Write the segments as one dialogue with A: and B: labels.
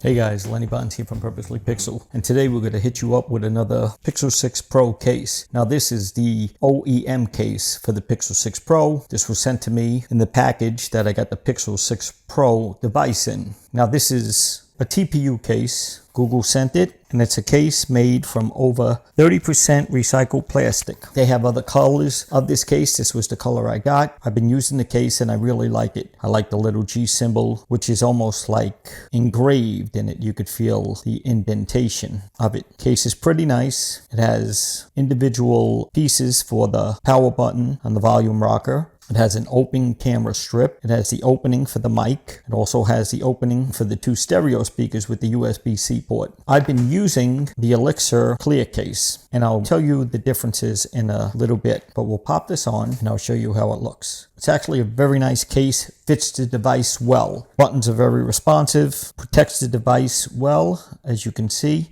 A: Hey guys, Lenny Bonds here from Purposely Pixel, and today we're going to hit you up with another Pixel 6 Pro case. Now this is the OEM case for the Pixel 6 Pro. This was sent to me in the package that I got the Pixel 6 Pro device in. Now this is a TPU case. Google sent it, and it's a case made from over 30% recycled plastic. They have other colors of this case. This was the color I got. I've been using the case and I really like it. I like the little G symbol, which is almost like engraved in it. You could feel the indentation of it. Case is pretty nice. It has individual pieces for the power button and the volume rocker. It has an open camera strip. It has the opening for the mic. It also has the opening for the two stereo speakers with the USB-C port. I've been using the Elixir clear case, and I'll tell you the differences in a little bit, but we'll pop this on and I'll show you how it looks. It's actually a very nice case, fits the device well. Buttons are very responsive, protects the device well, as you can see.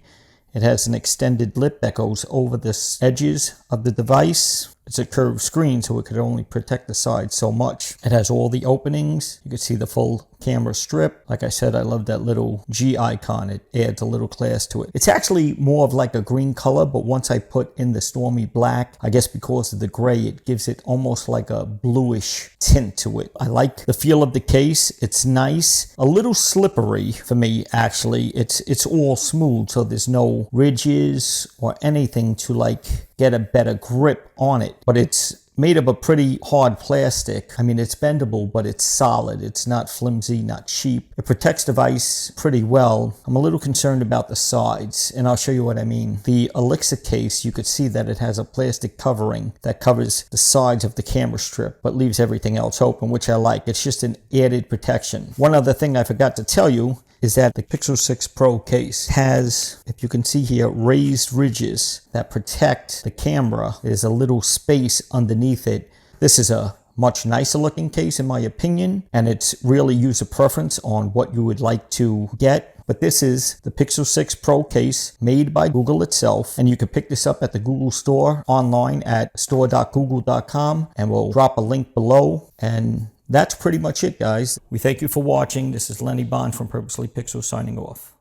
A: It has an extended lip that goes over the edges of the device. It's a curved screen, so it could only protect the side so much. It has all the openings. You can see the full camera strip. Like I said, I love that little G icon. It adds a little class to it. It's actually more of like a green color, but once I put in the Stormy Black, I guess because of the gray, it gives it almost like a bluish tint to it. I like the feel of the case. It's nice. A little slippery for me, actually. It's all smooth, so there's no ridges or anything to like get a better grip on it, but it's made of a pretty hard plastic. I mean, it's bendable, but it's solid. It's not flimsy, not cheap. It protects the device pretty well. I'm a little concerned about the sides, and I'll show you what I mean. The Elixir case, you could see that it has a plastic covering that covers the sides of the camera strip, but leaves everything else open, which I like. It's just an added protection. One other thing I forgot to tell you is that the Pixel 6 Pro case has, if you can see here, raised ridges that protect the camera. There's a little space underneath it. This is a much nicer looking case in my opinion, and it's really user preference on what you would like to get. But this is the Pixel 6 Pro case made by Google itself, and you can pick this up at the Google store online at store.google.com, and we'll drop a link below. And that's pretty much it, guys. We thank you for watching. This is Lenny Bond from Purposely Pixel signing off.